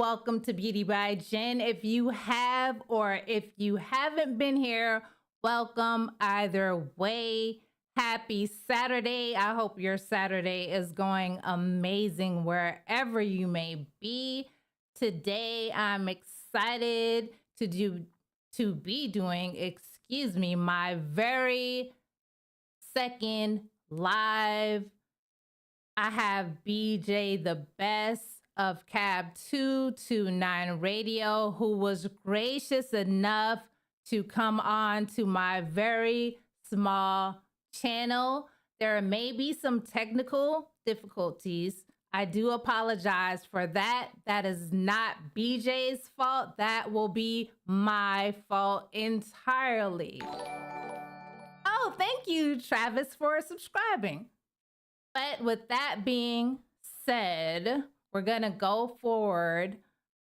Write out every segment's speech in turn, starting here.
welcome to Beauty by Jen. If you have or if you haven't been here, welcome either way. Happy Saturday. I hope your Saturday is going amazing wherever you may be. Today I'm excited to be doing, my very second live. I have BJ the Best of Cab 229 Radio, who was gracious enough to come on to my very small channel. There may be some technical difficulties. I do apologize for that. That is not BJ's fault. That will be my fault entirely. Oh, thank you, Travis, for subscribing. But with that being said, we're going to go forward.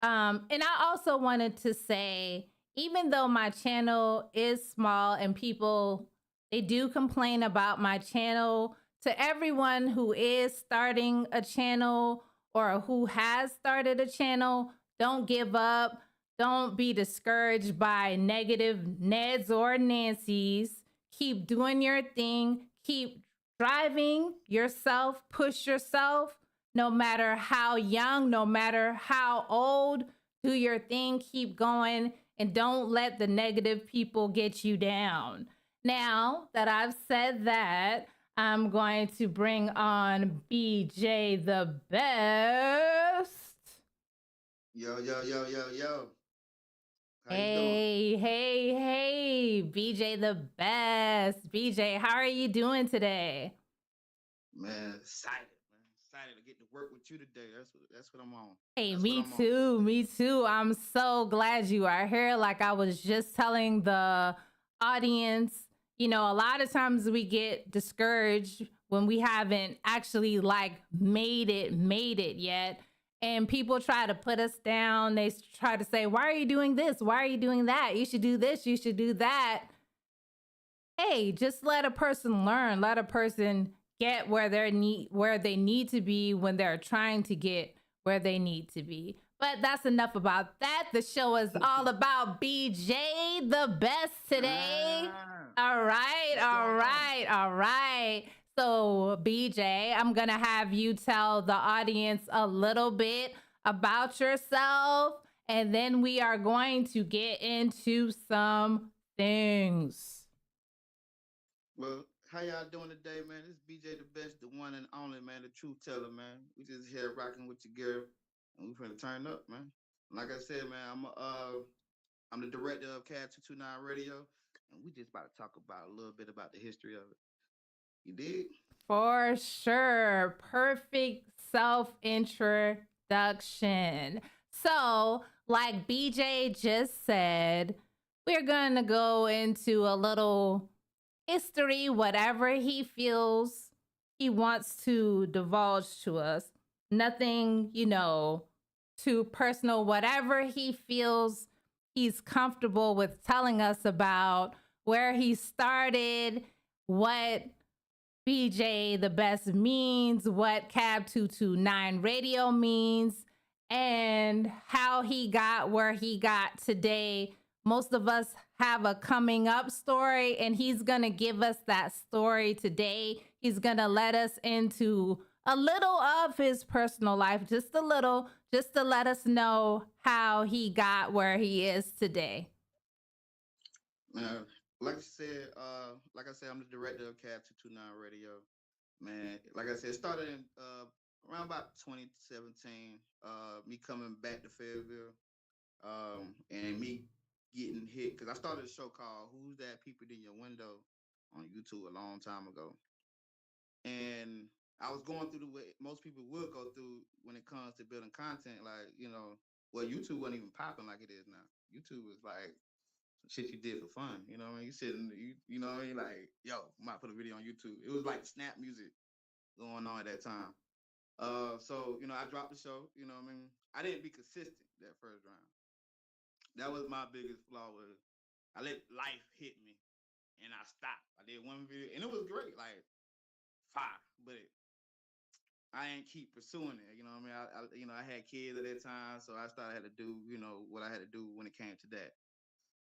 And I also wanted to say, even though my channel is small and people, they do complain about my channel, to everyone who is starting a channel or who has started a channel, don't give up. Don't be discouraged by negative Neds or Nancys. Keep doing your thing. Keep driving yourself, push yourself, no matter how young, no matter how old, do your thing, keep going, and don't let the negative people get you down. Now that I've said that, I'm going to bring on BJ the Best. Yo. How Hey, BJ the Best. BJ, how are you doing today? Man, excited to get to work with you today. That's what I'm on. Hey, That's me too. I'm so glad you are here. Like I was just telling the audience, a lot of times we get discouraged when we haven't actually made it yet. And people try to put us down. They try to say, why are you doing this? Why are you doing that? You should do this. You should do that. Hey, just let a person learn. Let a person get where they need to be when they're trying to get where they need to be. But that's enough about that. The show is all about BJ the Best today. All right. So, BJ, I'm going to have you tell the audience a little bit about yourself, and then we are going to get into some things. Well, how y'all doing today, man? This is BJ the Best, the one and only, man, the truth teller, man. We just here rocking with your girl, and we finna turn up, man. Like I said, man, I'm the director of Cab 229 Radio, and we just about to talk about a little bit about the history of it. You dig? For sure. Perfect self-introduction. So, like BJ just said, we're going to go into a little history, whatever he feels he wants to divulge to us. Nothing, too personal, whatever he feels he's comfortable with telling us about, where he started, what BJ the Best means, what Cab 229 Radio means, and how he got where he got today. Most of us have a coming up story, and he's going to give us that story today. He's going to let us into a little of his personal life, just a little, just to let us know how he got where he is today. Like I said, I'm the director of Cab 229 Radio. Man, like I said, it started in around about 2017. Me coming back to Fayetteville, and me getting hit because I started a show called "Who's That Peeping in Your Window" on YouTube a long time ago, and I was going through the way most people would go through when it comes to building content. Like, well, YouTube wasn't even popping like it is now. YouTube was like shit you did for fun. You know what I mean? You sitting, you know what I mean? Like, yo, I might put a video on YouTube. It was like snap music going on at that time. So, I dropped the show, you know what I mean? I didn't be consistent that first round. That was my biggest flaw, was I let life hit me and I stopped. I did one video and it was great, like fire, but I ain't keep pursuing it. You know what I mean? I had kids at that time, so I started had to do, what I had to do when it came to that.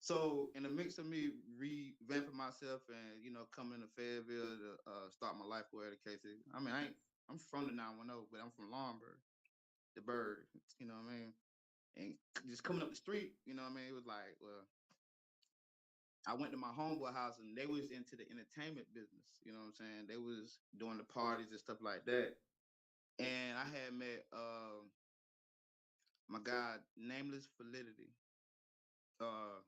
So in the mix of me revamping myself and coming to Fayetteville to start my life, where the case is, I mean, I'm from the 910, but I'm from Lombard, the bird. You know what I mean? And just coming up the street, you know what I mean? It was like, well, I went to my homeboy house and they was into the entertainment business. You know what I'm saying? They was doing the parties and stuff like that. And I had met my guy, Nameless Validity. Uh,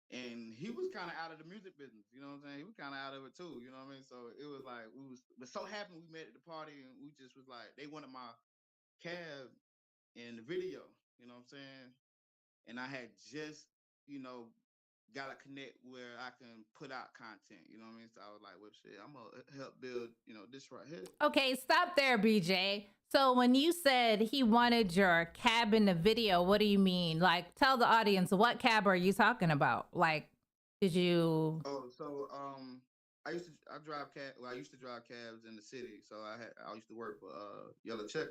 and he was kind of out of the music business. You know what I'm saying? He was kind of out of it too. You know what I mean? So it was like but so happy we met at the party, and we just was like, they wanted my cab in the video. You know what I'm saying? And I had just, you know, got to connect where I can put out content. You know what I mean? So I was like, well, shit, I'm gonna help build, this right here. Okay, stop there, BJ. So when you said he wanted your cab in the video, what do you mean? Like, tell the audience, what cab are you talking about? Like, did you? Oh, so I drive cab. Well, I used to drive cabs in the city. So I used to work for Yellow Check.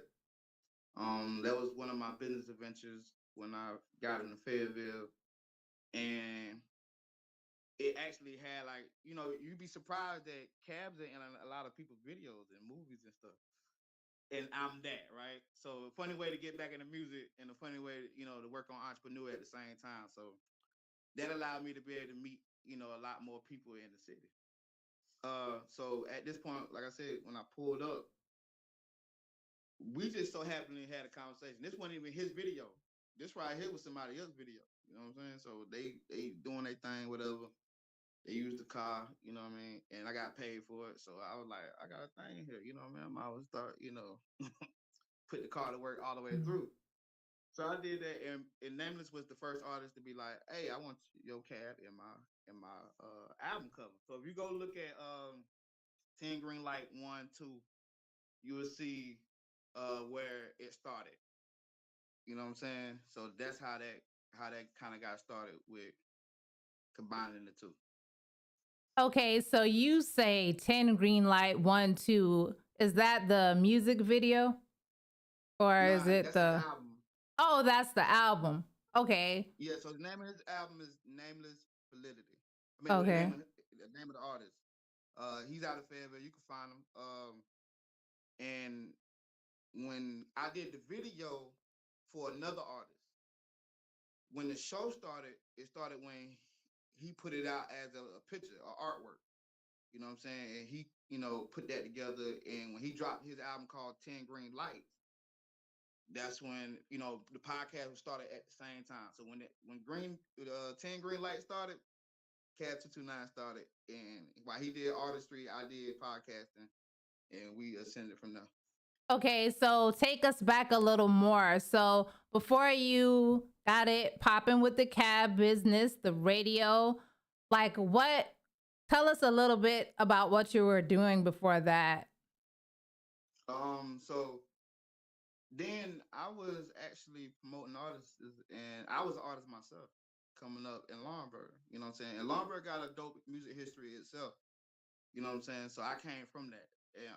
That was one of my business adventures when I got into Fayetteville, and it actually had, like, you'd be surprised that cabs are in a lot of people's videos and movies and stuff. And I'm that, right? So a funny way to get back into music and a funny way, to work on entrepreneur at the same time. So that allowed me to be able to meet, a lot more people in the city. So at this point, like I said, when I pulled up, we just so happened to had a conversation. This wasn't even his video. This right here was somebody else's video. You know what I'm saying? So they doing their thing, whatever. They used the car, you know what I mean? And I got paid for it. So I was like, I got a thing here, you know what I mean? I might as well start, put the car to work all the way through. So I did that, and Nameless was the first artist to be like, "Hey, I want your cab in my album cover." So if you go look at 10 Green Light 1, 2, you will see where it started. You know what I'm saying? So that's how that kind of got started with combining the two. Okay, so you say 10 green light, 1, 2. Is that the music video? Or is Nah, it that's his the. album. Oh, that's the album. Okay. Yeah, so the name of his album is Nameless Validity. I mean, the name Okay. of the artist. He's out of Fayetteville. You can find him. And when I did the video for another artist, when the show started, it started when he put it out as a picture or artwork. You know what I'm saying? And he, put that together. And when he dropped his album called 10 Green Lights, that's when the podcast was started at the same time. So when 10 Green Lights started, Cab 229 started, and while he did artistry, I did podcasting, and we ascended from there. Okay, so take us back a little more. So before you got it popping with the cab business, the radio, like what? Tell us a little bit about what you were doing before that. So then I was actually promoting artists, and I was an artist myself coming up in Lombard. You know what I'm saying? And Lombard got a dope music history itself. You know what I'm saying? So I came from that, and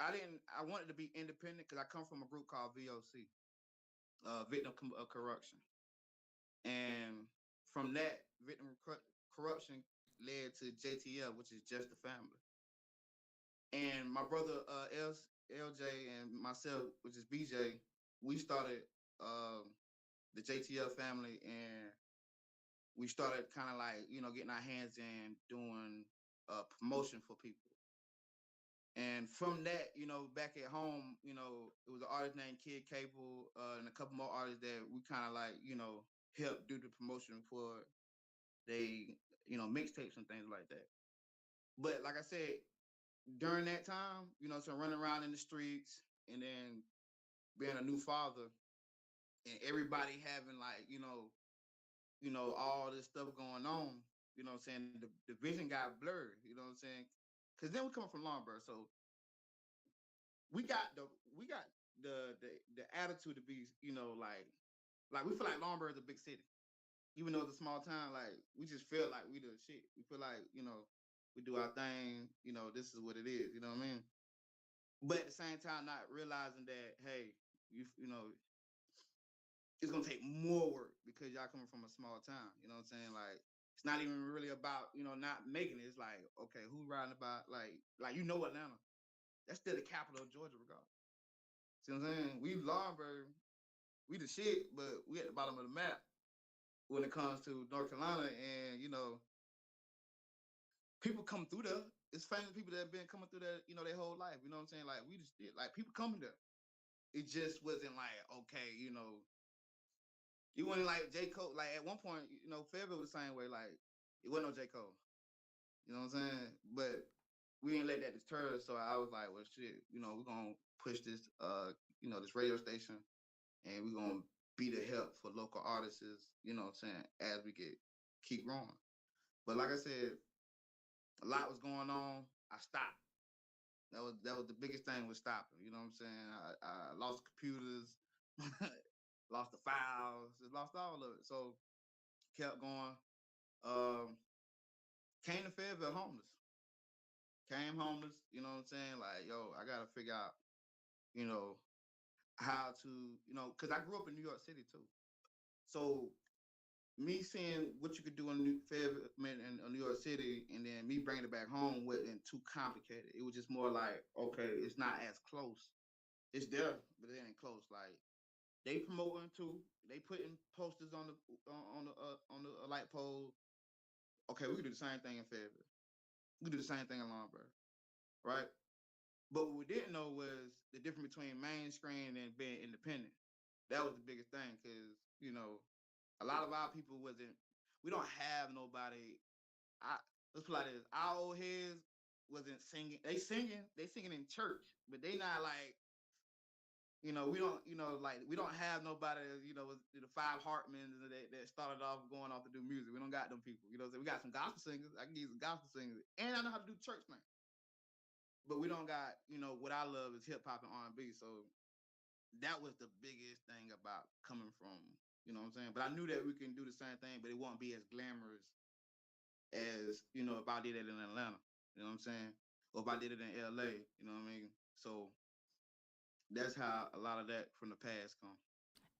I didn't. I wanted to be independent because I come from a group called VOC, Victim of Corruption, and from that victim corruption led to JTL, which is Just the Family. And my brother LJ and myself, which is BJ, we started the JTL family, and we started kind of like getting our hands in doing promotion for people. And from that, back at home, it was an artist named Kid Cable and a couple more artists that we kind of like, helped do the promotion for they, mixtapes and things like that. But like I said, during that time, so running around in the streets and then being a new father and everybody having like, all this stuff going on, what I'm saying? The vision got blurred, you know what I'm saying? Cause then we come from Lombard, so we got the we got the attitude to be, like we feel like Lombard is a big city. Even though it's a small town, like we just feel like we the shit. We feel like, we do our thing, this is what it is, you know what I mean? but at the same time, not realizing that, hey, you know, it's gonna take more work because y'all coming from a small town. You know what I'm saying? Like it's not even really about not making it. It's like okay, who's riding about Atlanta? That's still the capital of Georgia, regardless. See what I'm saying? We Lawrenceburg, we the shit, but we at the bottom of the map when it comes to North Carolina, and people come through there. It's famous people that have been coming through there, their whole life. You know what I'm saying? Like we just like people coming there. It just wasn't like okay, you wasn't like J. Cole. Like at one point, Fayetteville was the same way. Like it wasn't no J. Cole. You know what I'm saying? But we didn't let that deter us. So I was like, well, shit. We're gonna push this, this radio station, and we're gonna be the help for local artists. You know what I'm saying? As we keep growing. But like I said, a lot was going on. I stopped. That was the biggest thing was stopping. You know what I'm saying? I lost computers, lost the files, just lost all of it. So kept going. Um, came to Fayetteville homeless. Came homeless. You know what I'm saying? Like, yo, I gotta figure out, you know, how to, because I grew up in New York City too. So me seeing what you could do in Fayetteville, in New York City, and then me bringing it back home wasn't too complicated. It was just more like, okay, it's not as close. It's there, but it ain't close. Like they promoting too. They putting posters on the light pole. Okay, we can do the same thing in Fayetteville. We can do the same thing in Lawrenceburg, right? But what we didn't know was the difference between mainstream and being independent. That was the biggest thing because a lot of our people wasn't. We don't have nobody. Let's put it like this: our old heads wasn't singing. They singing in church, but they not like. We don't. Like we don't have nobody. With the five Hartmans that started off going off to do music. We don't got them people. We got some gospel singers. I can give you some gospel singers, and I know how to do church things. But we don't got, what I love is hip hop and R&B. So that was the biggest thing about coming from, you know what I'm saying? But I knew that we can do the same thing, but it won't be as glamorous as, if I did it in Atlanta, you know what I'm saying? Or if I did it in LA, you know what I mean? So that's how a lot of that from the past come.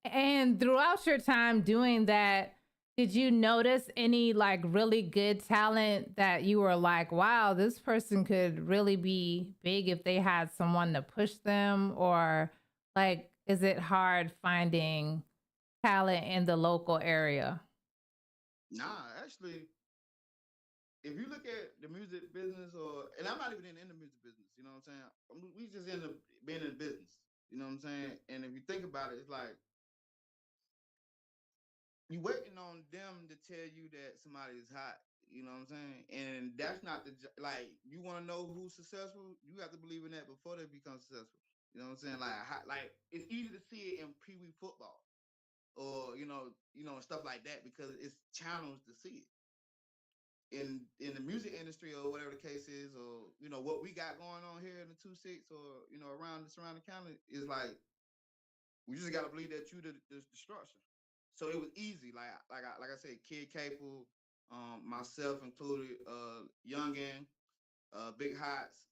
And throughout your time doing that, did you notice any like really good talent that you were like, wow, this person could really be big if they had someone to push them? Or like, is it hard finding talent in the local area? Nah, actually, if you look at the music business, and I'm not even in the music business, you know what I'm saying? We just end up being in business, you know what I'm saying? And if you think about it, it's like you waiting on them to tell you that somebody is hot. You know what I'm saying? And that's not like you want to know who's successful. You have to believe in that before they become successful. You know what I'm saying? Like it's easy to see it in Pee Wee football or stuff like that because it's channels to see it. In the music industry or whatever the case is, or what we got going on here in the 2-6 or around the surrounding county is like we just got to believe that you the structure. So it was easy. Like I said, Kid Capel, myself included, Youngin, Big Hots,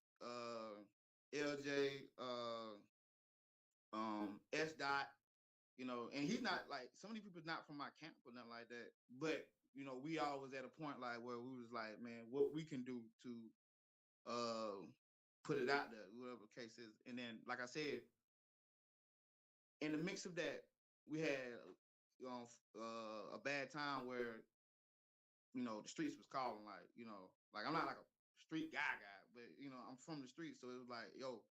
LJ, S Dot. And he's not like some of these people's not from my camp or nothing like that. But we all was at a point like where we was like, man, what we can do to uh put it out there, whatever the case is. And then, like I said, in the mix of that, we had a bad time where the streets was calling, like I'm not like a street guy, but I'm from the streets, so it was like, yo,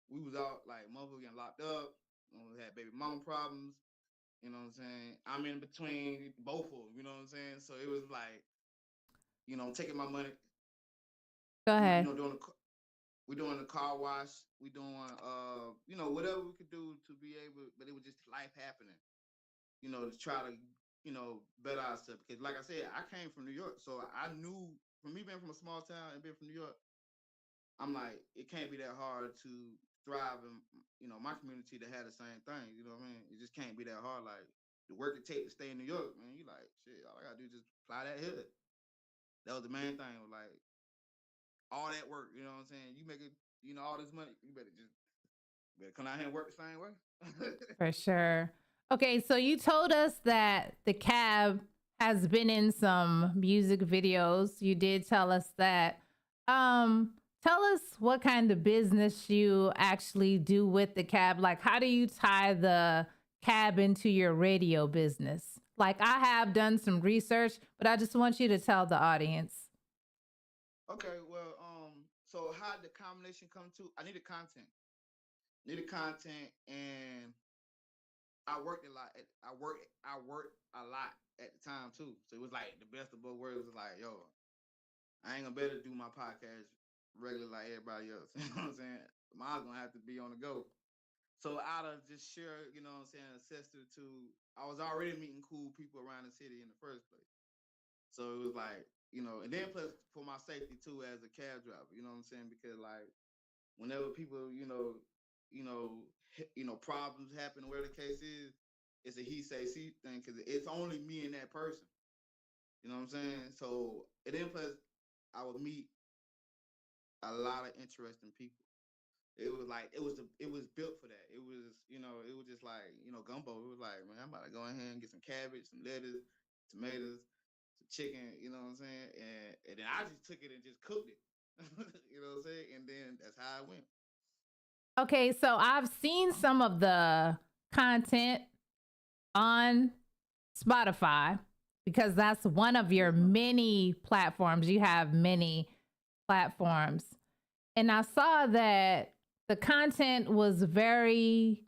we was out like motherfuckers getting locked up, we had baby mama problems, you know what I'm saying? I'm in between both of them, you know what I'm saying? So it was like, taking my money, Go ahead. doing we doing the car wash, we doing whatever we could do to be able, but it was just life happening, to try to, better ourselves. Because like I said, I came from New York, so I knew from me being from a small town and being from New York, I'm like, it can't be that hard to thrive in, my community that had the same thing. You know what I mean? It just can't be that hard. Like the work it take to stay in New York, man, you like, shit, all I gotta do is just apply that here. That was the main thing. Was like all that work, you know what I'm saying? You make it all this money. You better come out here and work the same way. For sure. Okay, so you told us that the cab has been in some music videos. You did tell us that. Tell us what kind of business you actually do with the cab. Like, how do you tie the cab into your radio business? Like, I have done some research, but I just want you to tell the audience. Okay, well, so how the combination come to? I needed content. Needed content, and I worked a lot. I worked a lot at the time too. So it was like the best of both worlds. It was like, yo, I ain't gonna be able to do my podcast regular like everybody else. You know what I'm saying? Mine's gonna have to be on the go. So out of just sheer, what I'm saying, necessity to, I was already meeting cool people around the city in the first place. So it was like, and then plus for my safety too as a cab driver, you know what I'm saying? Because like whenever people, problems happen, whatever the case is, it's a he say she thing because it's only me and that person. You know what I'm saying? So and then plus I would meet a lot of interesting people. It was like it was built for that. It was it was just like gumbo. It was like, man, I'm about to go in here and get some cabbage, some lettuce, tomatoes, some chicken. You know what I'm saying? And then I just took it and just cooked it. You know what I'm saying? And then that's how it went. Okay, so I've seen some of the content on Spotify because that's one of your many platforms. You have many platforms. And I saw that the content was very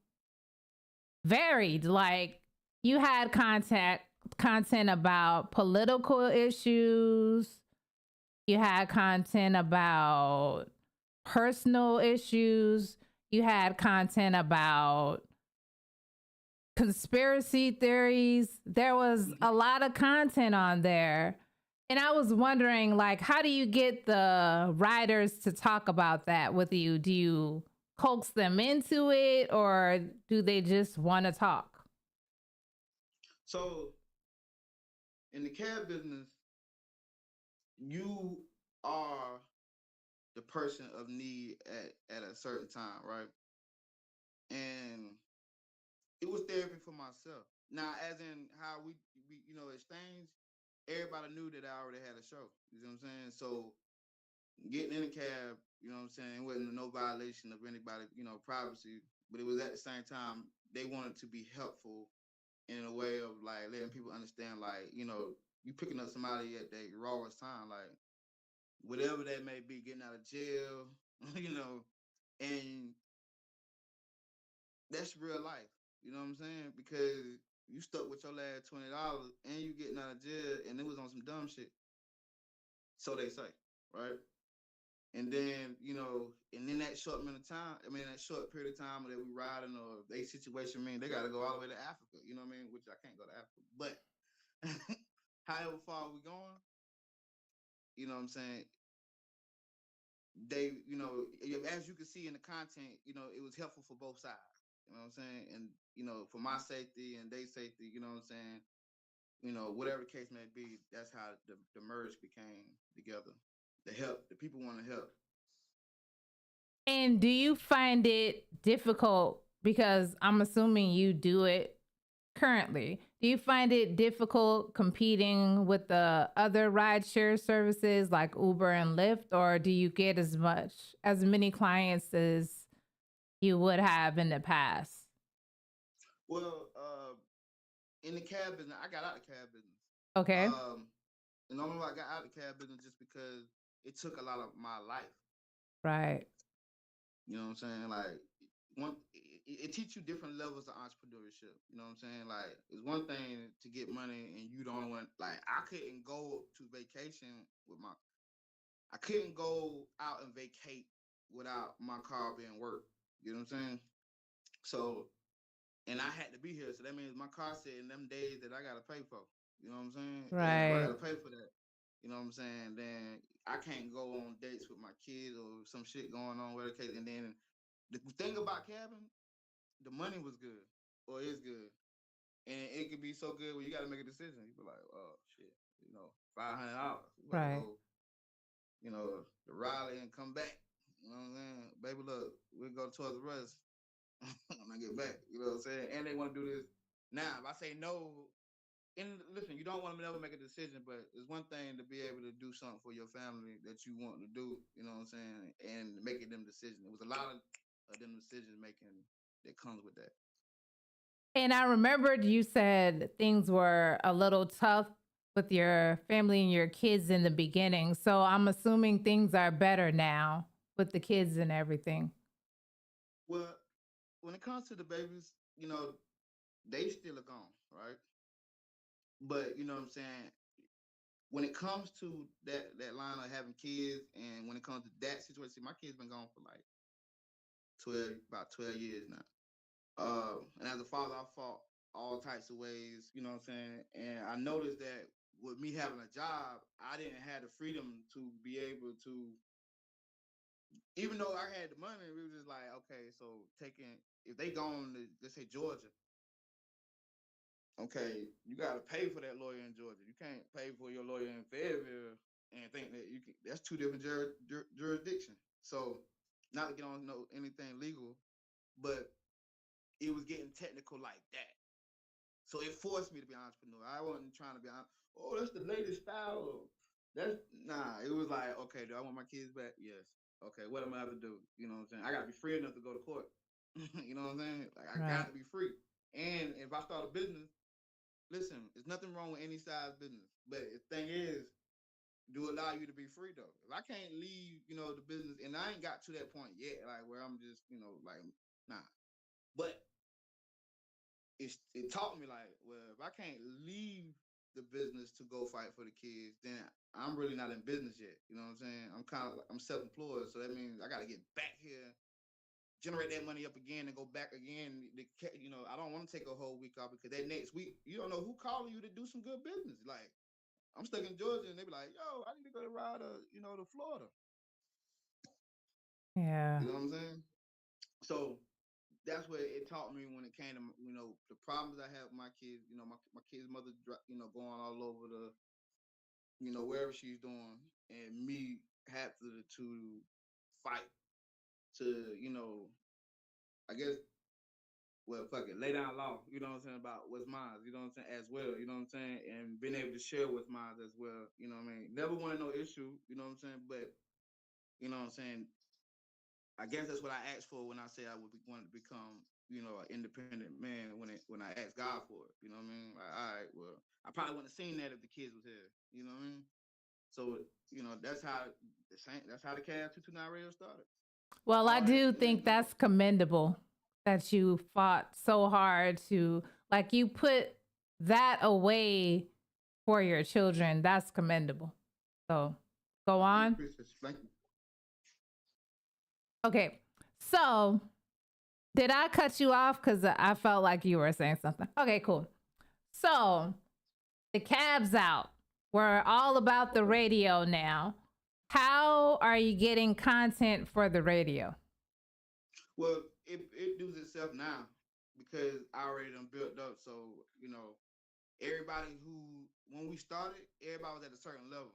varied. Like you had content about political issues, you had content about personal issues, you had content about conspiracy theories. There was a lot of content on there. And I was wondering, like, how do you get the writers to talk about that with you? Do you coax them into it or do they just want to talk? So in the cab business, you are the person of need at a certain time, right? And it was therapy for myself. Now, as in how we exchange, everybody knew that I already had a show. You know what I'm saying? So getting in a cab, you know what I'm saying, it wasn't no violation of anybody, privacy, but it was at the same time they wanted to be helpful in a way of like letting people understand, like, you picking up somebody at their rawest time, like whatever that may be, getting out of jail, and that's real life. You know what I'm saying? Because you stuck with your last $20 and you getting out of jail, and it was on some dumb shit. So they say, right? And then, and in that short amount of time, that short period of time that we riding or they situation, they got to go all the way to Africa, you know what I mean? Which I can't go to Africa. But however far we going, you know what I'm saying? They, as you can see in the content, it was helpful for both sides. You know what I'm saying? And, for my safety and their safety, you know what I'm saying? Whatever the case may be, that's how the merge became together. The help, the people want to help. And do you find it difficult because I'm assuming you do it currently? Do you find it difficult competing with the other rideshare services like Uber and Lyft, or do you get as many clients as you would have in the past? Well, in the cab business, I got out of cab business. Okay. And only I got out of cab business just because it took a lot of my life. Right. You know what I'm saying? Like it teaches you different levels of entrepreneurship. You know what I'm saying? Like it's one thing to get money and you don't want, like, I couldn't go to vacation I couldn't go out and vacate without my car being worked. You know what I'm saying? So, and I had to be here. So that means my car sitting them days that I got to pay for. You know what I'm saying? And if I Right. got to pay for that, you know what I'm saying, then I can't go on dates with my kids or some shit going on, whatever case. And then the thing about cabin, the money was good or is good. And it could be so good where you got to make a decision. You be like, oh, shit, $500. You got to Right. go, to Raleigh and come back. You know what I'm saying? Baby, look, we'll go towards the rest when I get back. You know what I'm saying? And they want to do this. Now, if I say no, and listen, you don't want to never make a decision, but it's one thing to be able to do something for your family that you want to do, you know what I'm saying, and making them decisions. It was a lot of them decision making that comes with that. And I remembered you said things were a little tough with your family and your kids in the beginning. So I'm assuming things are better now with the kids and everything. Well, when it comes to the babies, they still are gone, right? But you know what I'm saying. When it comes to that line of having kids, and when it comes to that situation, see, my kids been gone for like about 12 years now. And as a father, I fought all types of ways, you know what I'm saying? And I noticed that with me having a job, I didn't have the freedom to be able to, even though I had the money, we were just like, okay, so if they gone to, let's say, Georgia, okay, you got to pay for that lawyer in Georgia. You can't pay for your lawyer in Fayetteville and think that you can, that's two different jurisdictions. So, not to get on anything legal, but it was getting technical like that. So it forced me to be an entrepreneur. I wasn't trying to be, oh, that's the latest style. That's nah. It was like, okay, do I want my kids back? Yes. Okay, what am I have to do? You know what I'm saying? I gotta be free enough to go to court. You know what I'm saying? Like I Right. got to be free. And if I start a business, listen, there's nothing wrong with any size business. But the thing is, do allow you to be free though. If I can't leave, the business, and I ain't got to that point yet, like where I'm just, like, nah. But it taught me like, well, if I can't leave the business to go fight for the kids, then I'm really not in business yet. You know what I'm saying? I'm self-employed, so that means I got to get back here, generate that money up again, and go back again. I don't want to take a whole week off because that next week you don't know who calling you to do some good business. Like I'm stuck in Georgia, and they be like, "Yo, I need to go to ride to Florida." Yeah. You know what I'm saying? So that's what it taught me when it came to the problems I have with my kids. My kid's mother, going all over the wherever she's doing, and me have to fight to I guess, well, fuck it, lay down law. You know what I'm saying, about what's mine. You know what I'm saying, as well. You know what I'm saying, and being able to share what's mine as well. You know what I mean. Never wanted no issue. You know what I'm saying, but you know what I'm saying. I guess that's what I asked for when I said I wanted to become, an independent man when I asked God for it. You know what I mean? Like, all right, well, I probably wouldn't have seen that if the kids was here. You know what I mean? So, that's how the Cab 229 radio started. Well, I All that, do think that's commendable that you fought so hard to, like, you put that away for your children. That's commendable. So go on. Thank you. Okay. So did I cut you off? Because I felt like you were saying something. Okay, cool. So the cab's out. We're all about the radio now. How are you getting content for the radio? Well, it does itself now because I already done built up. So, everybody when we started, everybody was at a certain level.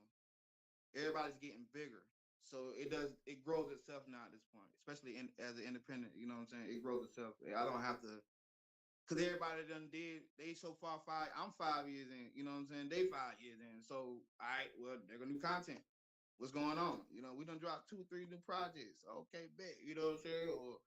Everybody's getting bigger. So it grows itself now at this point, especially as an independent, you know what I'm saying? It grows itself. I don't have to, because everybody they so far 5 years in, you know what I'm saying? They 5 years in. So, all right, well, they're going to do content. What's going on? We done dropped 2-3 new projects. Okay, bet, you know what I'm saying? Or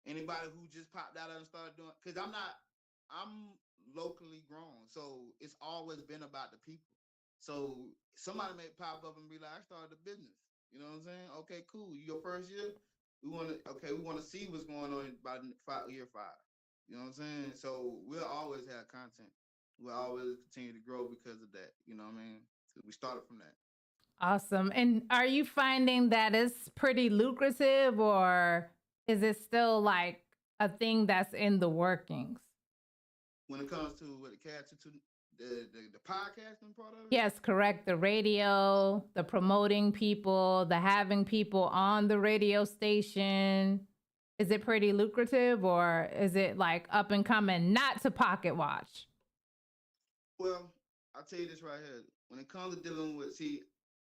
anybody who just popped out and started doing, because I'm locally grown, so it's always been about the people. So somebody may pop up and be like, I started a business. You know what I'm saying? Okay, cool. Your first year, we want to see what's going on by year 5. You know what I'm saying? So we'll always have content. We'll always continue to grow because of that. You know what I mean? We started from that. Awesome. And are you finding that it's pretty lucrative, or is it still like a thing that's in the workings? When it comes to what the cat to the podcasting part of it? Yes, correct. The radio, the promoting people, the having people on the radio station. Is it pretty lucrative, or is it like up and coming, not to pocket watch? Well, I'll tell you this right here. When it comes to dealing with, see,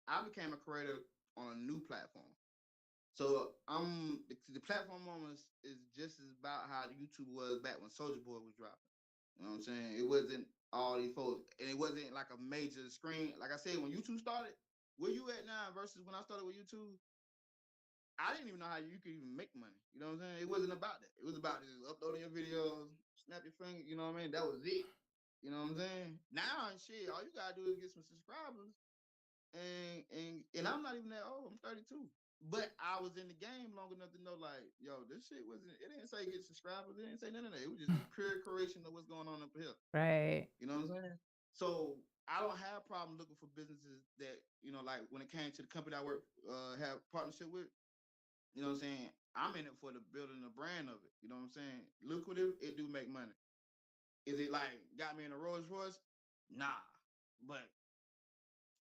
I became a creator on a new platform. So the platform is just as about how YouTube was back when Soldier Boy was dropping. You know what I'm saying? It wasn't all these folks, and it wasn't like a major screen. Like I said, when YouTube started, where you at now versus when I started with YouTube, I didn't even know how you could even make money. You know what I'm saying? It wasn't about that. It was about just uploading your videos, snap your finger. You know what I mean? That was it. You know what I'm saying? Now and shit, all you gotta do is get some subscribers, and I'm not even that old. I'm 32. But I was in the game long enough to know, like, yo, this shit wasn't. It didn't say get subscribers. It didn't say none of that. It was just a pure creation of what's going on up here. Right. You know what I'm saying? So I don't have a problem looking for businesses that like when it came to the company I work, have partnership with. You know what I'm saying? I'm in it for the building the brand of it. You know what I'm saying? Lucrative, it do make money. Is it like got me in a Rolls Royce? Nah, but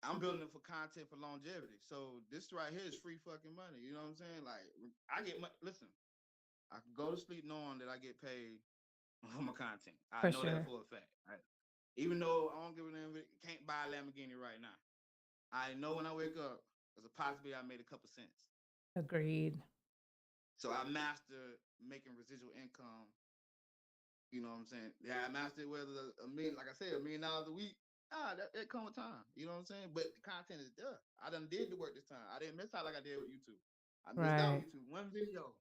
I'm building it for content for longevity. So this right here is free fucking money. You know what I'm saying? Like I get listen, I can go to sleep knowing that I get paid for my content. I For know that sure. for a fact. Right? Even though I don't give a damn, can't buy a Lamborghini right now. I know when I wake up, there's a possibility I made a couple cents. Agreed. So I mastered making residual income. You know what I'm saying? Yeah, I mastered whether a million, like I said, $1 million a week. That come with time. You know what I'm saying? But the content is there. I done did the work this time. I didn't miss out like I did with YouTube. I missed out Right. with YouTube. One video.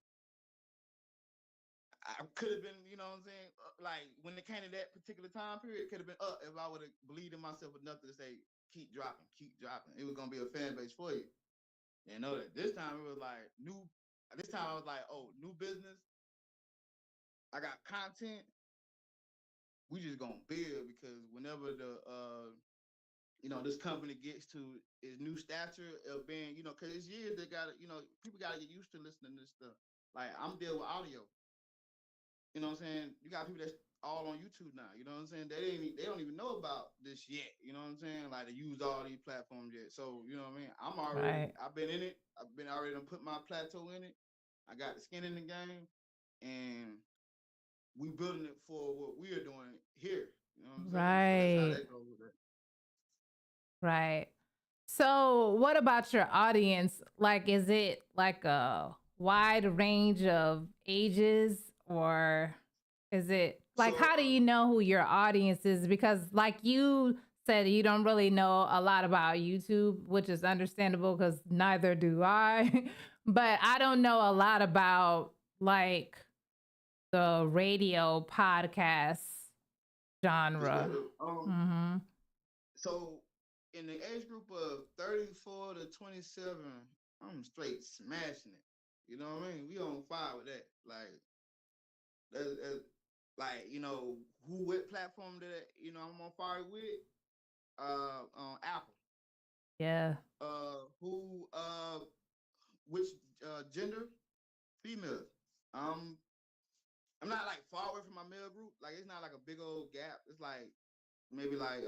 I could have been, you know what I'm saying? Like when it came to that particular time period, it could have been up if I would have believed in myself enough to say, keep dropping, keep dropping. It was gonna be a fan base for you. You know that. This time it was like new. This time I was like, oh, new business. I got content. We just gonna build because whenever this company gets to its new stature of being, because it's years they got to, people got to get used to listening to this stuff. Like I'm dealing with audio. You know what I'm saying? You got people that's all on YouTube now. You know what I'm saying? They don't even know about this yet. You know what I'm saying? Like to use all these platforms yet. So you know what I mean? Right. I've been in it. I've been already done put my plateau in it. I got the skin in the game, and we building it for what we are doing here. You know what I'm saying? So that's how Right. that goes with it. Right. So, what about your audience? Like, is it like a wide range of ages, or is it like, So how do you know who your audience is? Because, like you said, you don't really know a lot about YouTube, which is understandable because neither do I. But I don't know a lot about like the radio podcast it's genre. good. Mm-hmm. So in the age group of 34 to 27, I'm straight smashing it. You know what I mean? We on fire with that. Like who what platform that I'm on fire with? On Apple. Yeah. Who which gender? Female. Um, I'm not like far away from my male group. Like it's not like a big old gap. It's like maybe like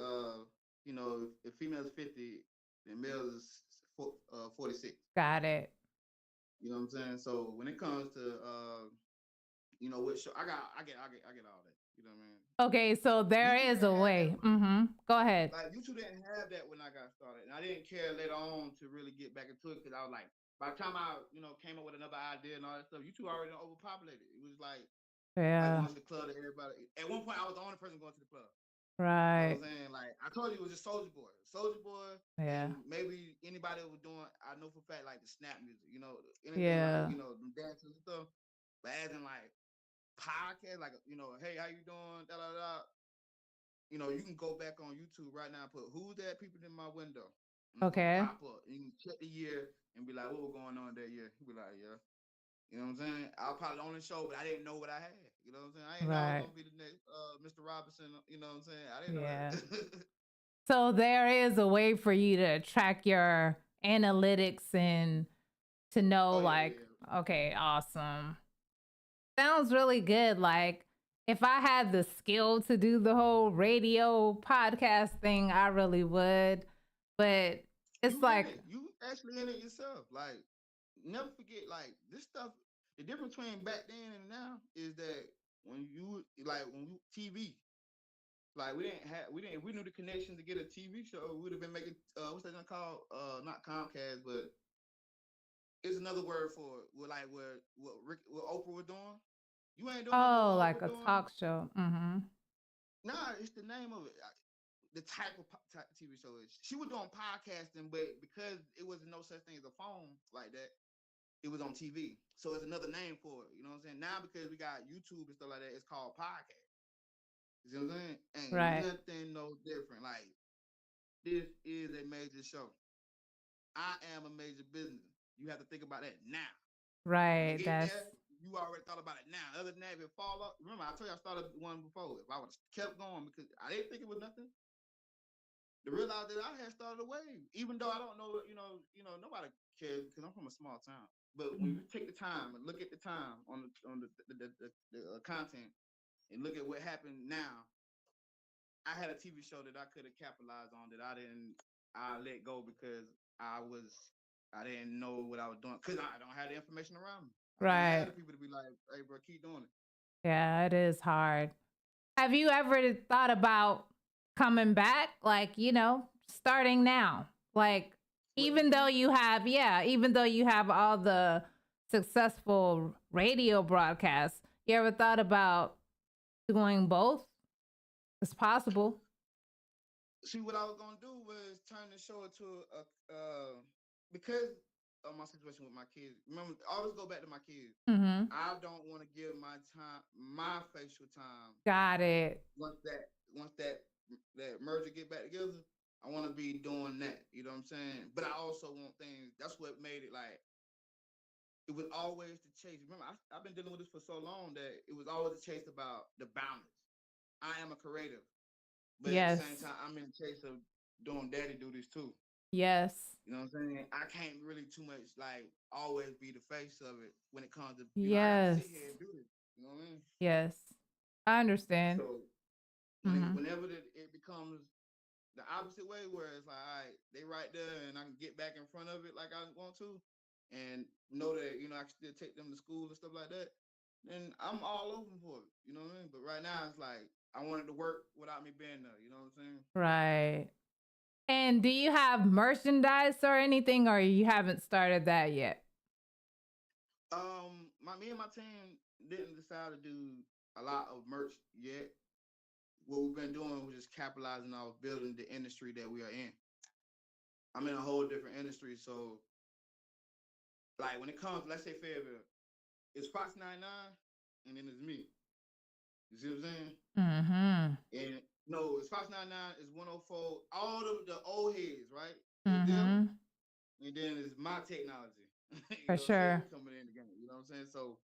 if females 50, then males is 46. Got it. You know what I'm saying? So when it comes to what show I get all that. You know what I mean? Okay, so there YouTube is didn't a have that way. when Mm-hmm. Go ahead. like YouTube didn't have that when I got started, and I didn't care later on to really get back into it because I was like, by the time I came up with another idea and all that stuff, YouTube already overpopulated. It was like Yeah. going to the club to everybody. At one point, I was the only person going to the club. You know Right. what I'm saying? Like I told you, it was just Soldier Boy, Yeah. and maybe anybody that was doing. I know for a fact like the snap music. Anything like Yeah. the dances and stuff. But as in like podcast, like hey, how you doing? Da da da. You can go back on YouTube right now and put who's that people in my window, and it's gonna Okay. pop up. And you can check the year and be like, what was going on that year? You be like, yeah. You know what I'm saying? I was probably on the show, but I didn't know what I had. You know what I'm saying? I didn't know I was Right. gonna be the next Mr. Robinson. You know what I'm saying? I didn't know Yeah. that. So there is a way for you to track your analytics and to know, Oh yeah, like, yeah, okay, awesome. Sounds really good. Like, if I had the skill to do the whole radio podcast thing, I really would. But it's you in like, it. You actually in it yourself. Like, never forget. Like this stuff. The difference between back then and now is that when you TV. Like if we knew the connection to get a TV show, we would have been making what's that called? Not Comcast, but It's another word for it. Like what Oprah was doing. You ain't doing that Oh, what like Oprah a doing. talk show. Mm-hmm. Nah, it's the name of it. The type of TV show is. She was doing podcasting, but because it was no such thing as a phone like that, it was on TV. So it's another name for it. You know what I'm saying? Now because we got YouTube and stuff like that, it's called podcast. You know what I'm saying? Ain't Right. nothing no different. Like this is a major show. I am a major business. You have to think about that now. When you Right. get That's there, you already thought about it now. Other than that, if it fall off, remember I told you I started one before. If I would have kept going because I didn't think it was nothing, to realize that I had started a wave. Even though I don't know, nobody cares because I'm from a small town. But when you take the time and look at the time on the content and look at what happened now, I had a TV show that I could have capitalized on that I let go because I didn't know what I was doing because I don't have the information around me. I didn't have right. the people to be like, hey, bro, keep doing it. Yeah, it is hard. Have you ever thought about coming back? Like, starting now. Like, What even though YouTube? you have, yeah, even though you have all the successful radio broadcasts, you ever thought about doing both? It's possible. See, what I was gonna do was turn the show into because of my situation with my kids. Remember, I always go back to my kids. Mm-hmm. I don't want to give my facial time. Got it. Once that merger get back together, I want to be doing that. You know what I'm saying? But I also want things. That's what made it like it was always the chase. Remember, I've been dealing with this for so long that it was always the chase about the balance. I am a creative, but at the Yes. same time, I'm in the chase of doing daddy duties too. Yes. You know what I'm saying? I can't really too much like always be the face of it when it comes to I got to Yes. sit here and do this. You know what I mean? Yes. I understand. So Mm-hmm. whenever it becomes the opposite way, where it's like, all right, they right there, and I can get back in front of it like I want to, and know that I can still take them to school and stuff like that, then I'm all open for it. You know what I mean? But right now, it's like I wanted to work without me being there. You know what I'm saying? Right. And do you have merchandise or anything, or you haven't started that yet? Me and my team didn't decide to do a lot of merch yet. What we've been doing was just capitalizing off building the industry that we are in. I'm in a whole different industry, so like when it comes, let's say Fayetteville, it's Fox 99, and then it's me. You see what I'm saying? Mm-hmm. And no, it's Fox 99, it's 104, all of the old heads, right? It's Mm-hmm. them, and then it's my technology. you For know what I'm saying? sure. We coming in the game. You know what I'm saying? So,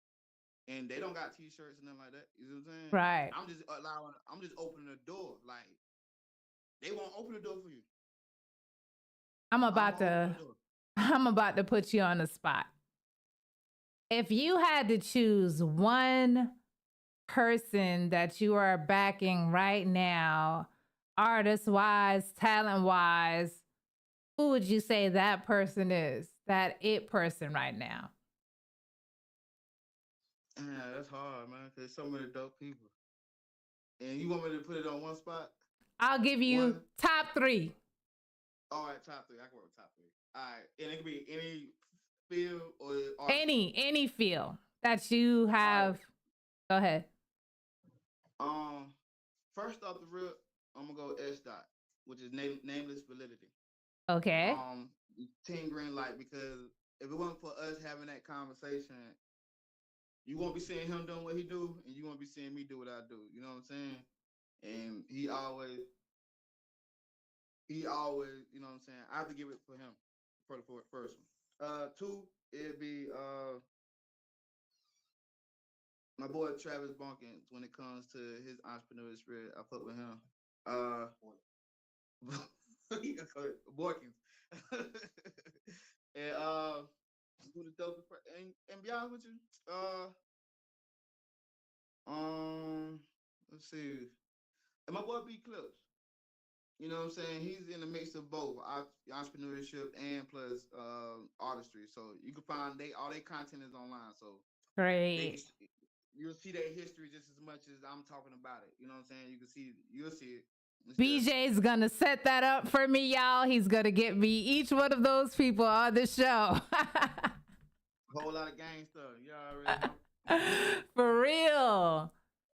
and they don't got t-shirts and nothing like that. You know what I'm saying? Right. I'm just opening the door. Like they won't open the door for you. I'm I'm about gonna open to the door. I'm about to put you on the spot. If you had to choose one person that you are backing right now, artist wise, talent wise, who would you say that person is? That it person right now? Yeah, that's hard, man. Cause so many dope people. And you want me to put it on one spot? I'll give you One. top 3. All right, top three. I can work with top three. All right, and it can be any field or artistry. Any feel that you All have. Go ahead. right. First off the rip, I'm gonna go S dot, which is nameless validity. Okay. Um, Team Green Light, because if it wasn't for us having that conversation, you won't be seeing him doing what he do, and you won't be seeing me do what I do. You know what I'm saying? And he always, you know what I'm saying? I have to give it for him for the first one. Two, it'd be my boy Travis Bonkins when it comes to his entrepreneurial spirit. I fuck with him. Boykins. And who the dope and be honest with you, let's see. And my boy B Clips. You know what I'm saying? He's in the mix of both entrepreneurship and plus artistry. So you can find all their content is online. So they Great. you'll see their history just as much as I'm talking about it. You know what I'm saying? You'll see it. BJ's gonna set that up for me, y'all. He's gonna get me each one of those people on the show. Whole lot of gang stuff. You already know. For real.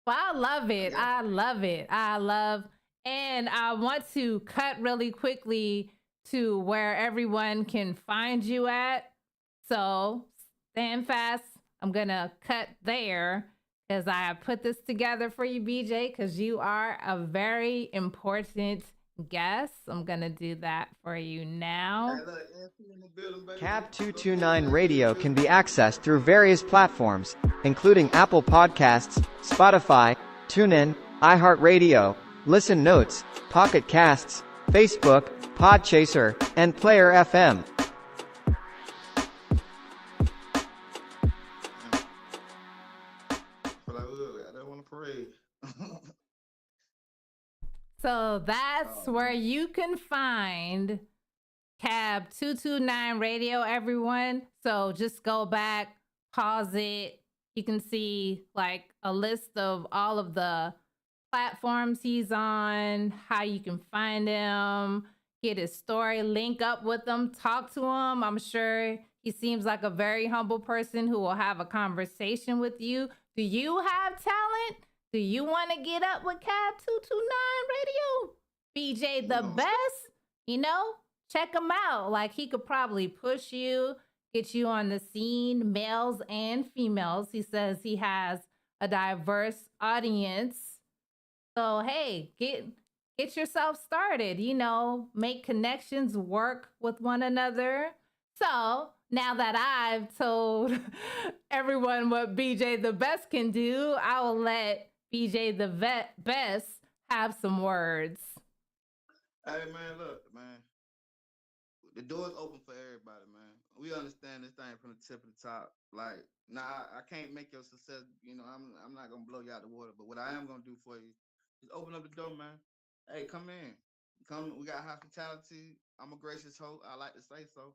Well, I love I it. got I you. love it. I love, and I want to cut really quickly to where everyone can find you at. So stand fast. I'm going to cut there because I put this together for you, BJ, because you are a very important guest. I'm going to do that for you now. Hey, look, NC in the building, baby. Cab Go get it, 229 man. We in the Radio can be building. accessed through various platforms, including Apple Podcasts, Spotify, TuneIn, iHeartRadio, Listen Notes, Pocket Casts, Facebook, Podchaser, and Player FM. Feel like, I don't want to parade. So that's Oh where man. you can find Cab 229 Radio, everyone. So just go back, pause it. You can see like a list of all of the platforms he's on, how you can find him, get his story, link up with him, talk to him. I'm sure he seems like a very humble person who will have a conversation with you. Do you have talent? Do you want to get up with Cab 229 Radio? BJ We the gonna start. best, you know? Check him out. Like he could probably push you, get you on the scene, males and females. He says he has a diverse audience. So hey, get yourself started, make connections, work with one another. So now that I've told everyone what BJ the best can do, I will let BJ the best have some words. Hey man, look, man. The door's open for everybody, man. We understand this thing from the tip of the top. Like, nah, I can't make your success. I'm not gonna blow you out the water. But what I am gonna do for you is open up the door, man. Hey, come in. Come. We got hospitality. I'm a gracious host. I like to say so.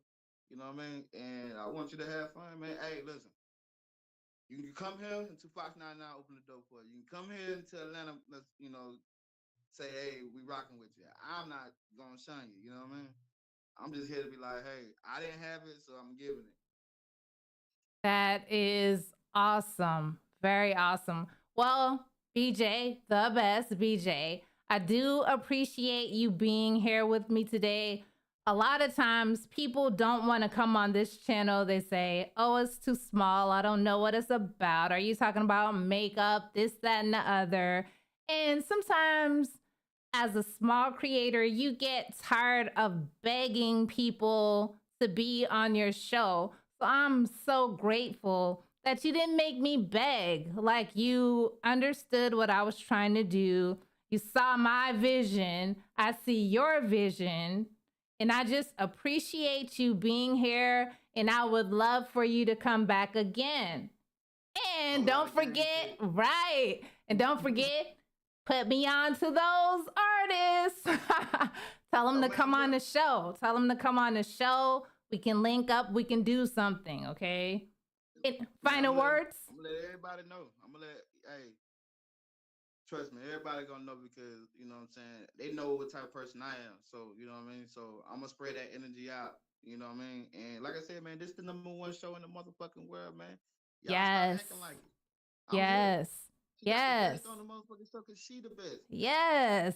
You know what I mean? And I want you to have fun, man. Hey, listen. You can come here into Fox 99, open the door for you. You can come here into Atlanta. Let's, say, hey, we rocking with you. I'm not gonna shun you. You know what I mean? I'm just here to be like, hey, I didn't have it, so I'm giving it. That is awesome. Very awesome. Well, BJ, the best BJ, I do appreciate you being here with me today. A lot of times people don't want to come on this channel. They say, oh, it's too small. I don't know what it's about. Are you talking about makeup, this, that, and the other? And sometimes as a small creator, you get tired of begging people to be on your show. So I'm so grateful that you didn't make me beg. Like you understood what I was trying to do. You saw my vision. I see your vision. And I just appreciate you being here. And I would love for you to come back again. And Whole lot don't of gang forget, shit. right? And don't forget, put me on to those artists. Tell them Oh to man, come on look, the show. Tell them to come on the show. We can link up. We can do something, okay? man, Final words? I'm gonna let everybody know. Hey, trust me, everybody gonna know because you know what I'm saying. They know what type of person I am, so you know what I mean. So I'm gonna spread that energy out. You know what I mean. And like I said, man, this is the #1 show in the motherfucking world, man. Y'all start Yes. acting like it. I'm here. Yes. She got the Yes. best on the motherfucking show because she the best. Yes.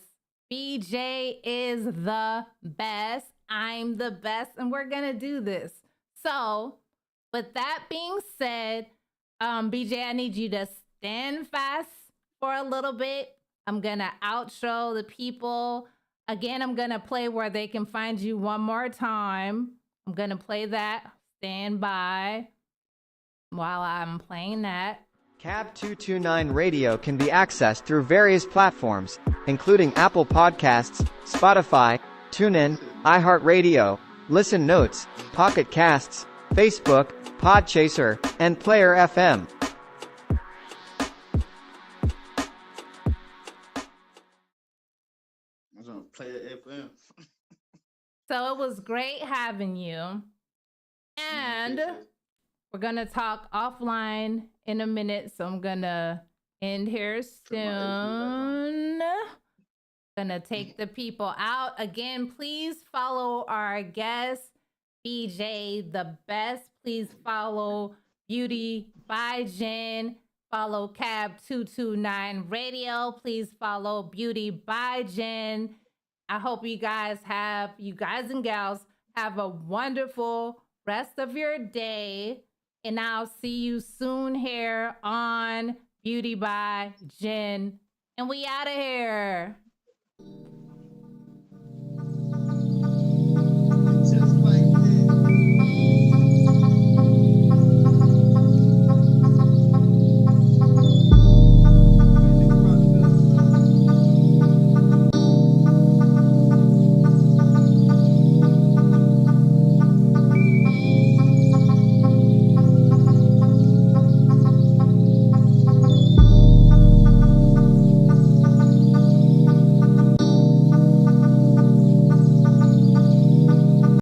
BJ is the best. I'm the best. And we're going to do this. So, with that being said, BJ, I need you to stand fast for a little bit. I'm going to outro the people. Again, I'm going to play where they can find you one more time. I'm going to play that. Stand by while I'm playing that. Cab 229 Radio can be accessed through various platforms, including Apple Podcasts, Spotify, TuneIn, iHeartRadio, Listen Notes, Pocket Casts, Facebook, Podchaser, and Player FM. I'm gonna play it FM. So it was great having you. Man, And appreciate it. we're going to talk offline in a minute. So I'm going to end here Turn my AC back on. soon. Gonna take the people out. Again, please follow our guest, BJ the best. Please follow Beauty by Jen. Follow Cab229 Radio. Please follow Beauty by Jen. I hope you guys and gals have a wonderful rest of your day. And I'll see you soon here on Beauty by Jen. And we out of here.